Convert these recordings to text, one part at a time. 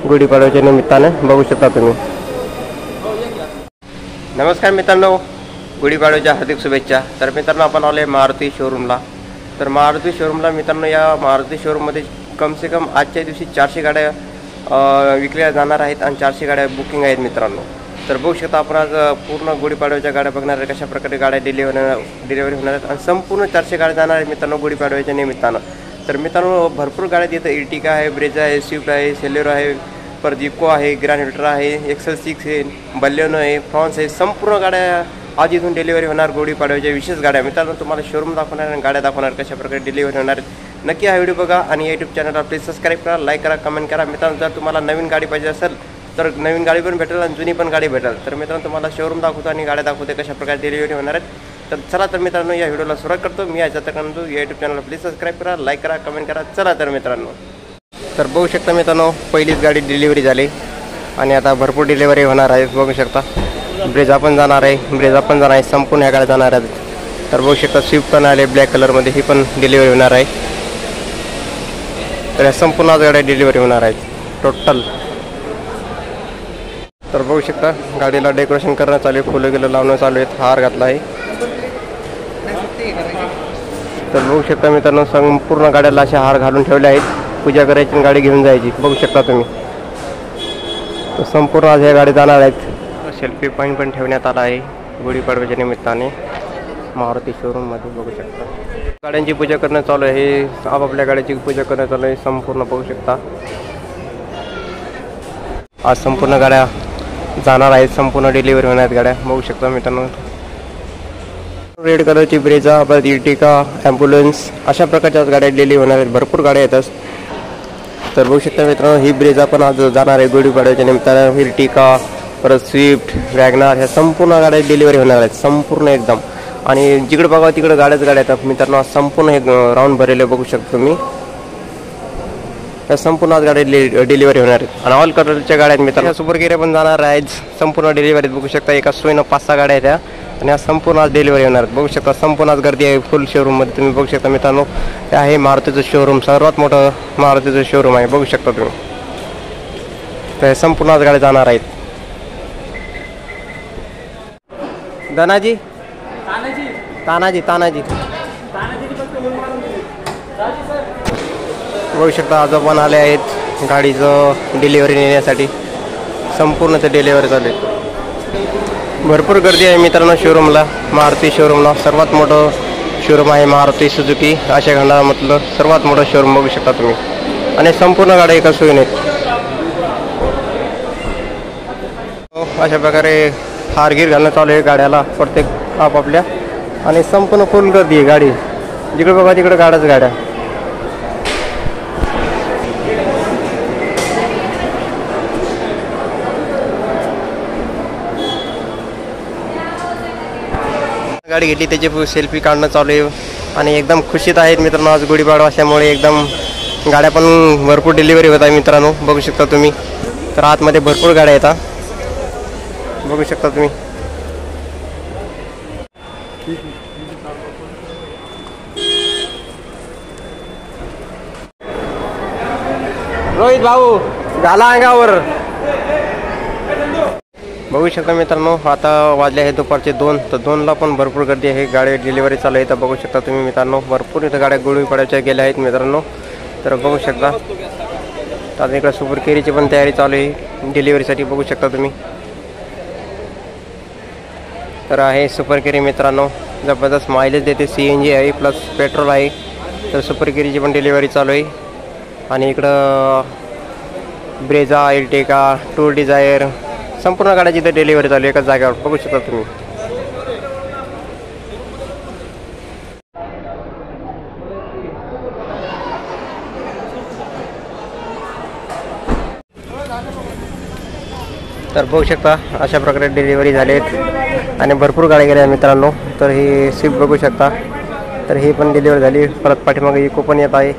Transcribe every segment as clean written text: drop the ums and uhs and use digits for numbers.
गुढीपाडव्याच्या निमित्ताने बघू शकता तुम्ही। नमस्कार मित्रांनो, गुढीपाडव्याच्या हार्दिक शुभेच्छा। तर मित्रांनो आपण आलोय मारुती शोरूमला। तर मारुती शोरूमला मित्रांनो या मारुती शोरूममध्ये कम से कम आजच्या दिवशी 400 गाड्या विकल्या जाणार आहेत आणि 400 गाड्या बुकिंग आहेत मित्रांनो। तर बघू शकता आपण आज पूर्ण गुढीपाडव्याच्या गाड्या बघणार आहे, कशा प्रकारे गाड्या डिलिव्हरी होणार आहेत आणि संपूर्ण 400 गाड्या जाणार आहेत मित्रांनो गुढीपाडव्याच्या निमित्तानं। तर मित्रांनो भरपूर गाड्या तिथं इर्टिगा आहे, ब्रेजा आहे, स्विफ्ट आहे, सेलेरो आहे, परत इको आहे, ग्रँड विक्टर आहे, XL6 आहे, बलेनो आहे, फ्रॉन्स आहे, संपूर्ण गाड्या आज इथून डिलिव्हरी होणार गुढीपाडव्याच्या विशेष गाड्या। मित्रांनो तुम्हाला शोरूम दाखवणार आणि गाड्या दाखवणार कशा प्रकारे डिलिव्हरी होणार आहेत। नक्की हा व्हिडिओ बघा आणि यूट्यूब चॅनलला प्लीज सबस्क्राईब करा, लाईक करा, कमेंट करा। मित्रांनो जर तुम्हाला नवीन गाडी पाहिजे असेल तर नवीन गाडी पण भेटेल आणि जुनी पण गाडी भेटेल। तर मित्रांनो तुम्हाला शोरूम दाखवतो आणि गाड्या दाखवते कशा प्रकारे डिलिव्हरी होणार आहेत। तर चला तर मित्रांनो या व्हिडिओला सुरुवात करतो मी। याच्या तक्रांतू यूट्यूब चॅनलला प्लीज सबस्क्राईब करा, लाईक करा, कमेंट करा। चला तर मित्रांनो, तर बघू शकता मित्रांनो पहिलीच गाडी डिलिव्हरी झाली आणि आता भरपूर डिलिव्हरी होणार आहे। बघू शकता ब्रेजा पण जाणार आहे, संपूर्ण ह्या गाड्या जाणार आहेत। तर बघू शकता स्विफ्ट पण आले ब्लॅक कलरमध्ये, ही पण डिलिव्हरी होणार आहे। तर या संपूर्ण आज गाड्या डिलिव्हरी होणार आहेत टोटल। तर बघू शकता गाडीला डेकोरेशन करणं चालू आहे, फुलं गेलं लावणं चालू आहेत, हार घातला आहे। तर बघू शकता मित्रांनो संपूर्ण गाड्याला असे हार घालून ठेवले आहेत, पूजा करायची आणि गाडी घेऊन जायची। बघू शकता तुम्ही तर संपूर्ण आज ह्या गाडी जाणार आहेत। सेल्फी पॉईंट पण ठेवण्यात आला आहे गुढीपाडव्याच्या निमित्ताने मारुती शोरूममध्ये। बघू शकता गाड्यांची पूजा करणं चालू आहे, आपापल्या गाड्याची पूजा करणं चालू आहे संपूर्ण। बघू शकता आज संपूर्ण गाड्या जाणार आहेत, संपूर्ण डिलिव्हरी होणार आहेत गाड्या। बघू शकता मित्रांनो रेड कलरची ब्रेजा, परत इर्टिगा, ॲम्ब्युलन्स अशा प्रकारच्या गाड्या डिलिव्हरी होणार आहेत, भरपूर गाड्या येतात। तर बघू शकता मित्रांनो ही ब्रेजा पण आज जाणार आहे गुढीपाडव्याच्या निमित्तानं। इर्टिगा, परत स्विफ्ट, वॅगनार ह्या संपूर्ण गाड्या डिलिव्हरी होणार आहेत संपूर्ण एकदम। आणि जिकडे बघा तिकडे गाड्या येतात मित्रांनो, आज संपूर्ण हे राऊंड भरलेले बघू शकतो तुम्ही। या संपूर्ण आज गाड्या डिलिव्हरी होणार आहेत आणि ऑल कलरच्या गाड्या आहेत मित्रांनो। सुपर गिऱ्या पण जाणार आहेत संपूर्ण डिलिव्हरीत। बघू शकता एका सोयीनं 5-6 गाड्या आहेत त्या आणि या संपूर्ण आज डिलिव्हरी होणार आहेत। बघू शकता संपूर्ण आज गर्दी आहे फुल शोरूममध्ये। तुम्ही बघू शकता मित्रांनो हे आहे मारुतीचं शोरूम, सर्वात मोठं मारुतीचं शोरूम आहे। बघू शकता तुम्ही तर संपूर्ण आज गाड्या जाणार आहेत। धनाजी तानाजी बघू शकता आज पण आले आहेत गाडीचं डिलिव्हरी नेण्यासाठी, संपूर्ण ते डिलिव्हरी झाले। भरपूर गर्दी आहे मित्रांनो शोरूमला, मारुती शोरूमला। सर्वात मोठं शोरूम आहे मारुती सुझुकी अशा खंडामधलं सर्वात मोठं शोरूम बघू शकता तुम्ही। आणि संपूर्ण गाड्या एका सोयीने अशा प्रकारे हारगीर घालणं चालू आहे गाड्याला प्रत्येक आपापल्या। आणि संपूर्ण फुल गर्दी आहे गाडी, जिकडे बघा तिकडे गाड्याच गाड्या। गाडी घेतली त्याची सेल्फी काढणं चालू आहे आणि एकदम खुशीत आहेत मित्रांनो। आज गुढीपाडवा असल्यामुळे एकदम गाड्या पण भरपूर डिलिव्हरी होत आहे मित्रांनो। बघू शकता तुम्ही तर आतमध्ये भरपूर गाड्या येतात, बघू शकता तुम्ही। रोहित भाऊ झाला अंगावर। बघू शकता मित्रांनो आता वाजले आहे दुपारचे 2, तर 2ला पण भरपूर गर्दी आहे, गाडी डिलिव्हरी चालू आहे। तर बघू शकता तुम्ही मित्रांनो भरपूर इथं गाड्या गुढीपाडव्याच्या गेल्या आहेत मित्रांनो। तर बघू शकता आता इकडे सुपर केरीची पण तयारी चालू आहे डिलिव्हरीसाठी, बघू शकता तुम्ही। तर आहे सुपर केरी मित्रांनो, जबरदस्त मायलेज देते, CNG आहे प्लस पेट्रोल आहे। तर सुपर केरीची पण डिलिव्हरी चालू आहे। आणि इकडं ब्रेजा, इर्टिगा, टूर डिझायर संपूर्ण गाड्याची इथं डिलिव्हरी चालू आहे एकाच जागेवर, बघू शकता तुम्ही। तर बघू शकता अशा प्रकारे डिलिव्हरी झाली आहेत आणि भरपूर गाड्या गेल्या मित्रांनो। तर ही स्विफ्ट बघू शकता, तर ही पण डिलिव्हरी झाली। परत पाठीमागे इको पण येत आहे।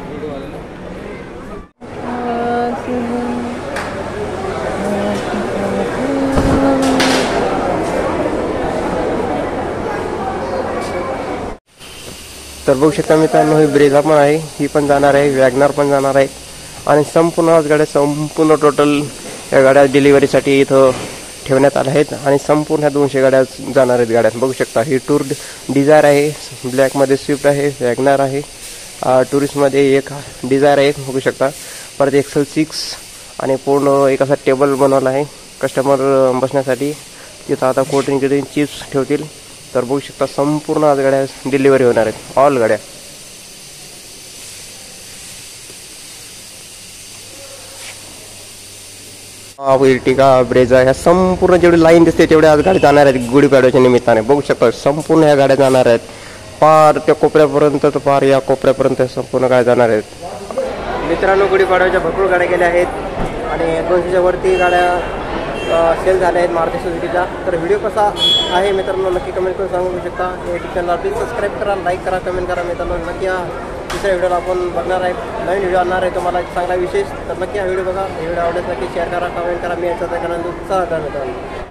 तर बघू शकता मित्रांनो ही ब्रेझा पण आहे, ही पण जाणार आहे, वॅगनार पण जाणार आहे आणि संपूर्ण टोटल या गाड्या डिलिव्हरीसाठी इथं ठेवण्यात आल्या आहेत आणि संपूर्ण ह्या 200 गाड्या जाणार आहेत. गाड्या बघू शकता, ही टूर डिझायर आहे, ब्लॅकमध्ये स्विफ्ट आहे, वॅगनार आहे, टुरिस्टमध्ये एक डिझायर आहे बघू शकता. परत एक्सेल 6 आणि पूर्ण एक असा टेबल बनवला आहे कस्टमर बसण्यासाठी. तिथं आता कोल्ड ड्रिंक चिप्स ठेवतील. तर बघू शकता संपूर्ण आज गाड्या डिलिव्हरी होणार आहेत, ऑल गाड्या. इर्टिगा, ब्रेझा ह्या संपूर्ण जेवढी लाईन दिसते तेवढे आज गाड्या जाणार आहेत गुढीपाडव्याच्या निमित्ताने. बघू शकता संपूर्ण ह्या गाड्या जाणार आहेत पार त्या कोपऱ्यापर्यंत, तर पार या कोपऱ्यापर्यंत संपूर्ण गाड्या जाणार आहेत. मित्रांनो, गुढीपाडव्याच्या भरपूर गाड्या गेल्या आहेत आणि 200च्या वरती गाड्या सेल झाल्या आहेत मारुती सुझुकीच्या. तर व्हिडिओ कसा आहे मित्रांनो नक्की कमेंट करून सांगू शकता. यूट्यूब चॅनलला प्लीज सबस्क्राईब करा, लाईक करा, कमेंट करा मित्रांनो. नक्की या दुसऱ्या व्हिडिओला आपण बघणार आहे, नवीन व्हिडिओ आणणार आहे तुम्हाला चांगला विशेष. तर नक्की हा व्हिडिओ बघा, व्हिडिओ आवडत नक्की शेअर करा, कमेंट करा. मी याचा उत्साह करा मित्रांनो.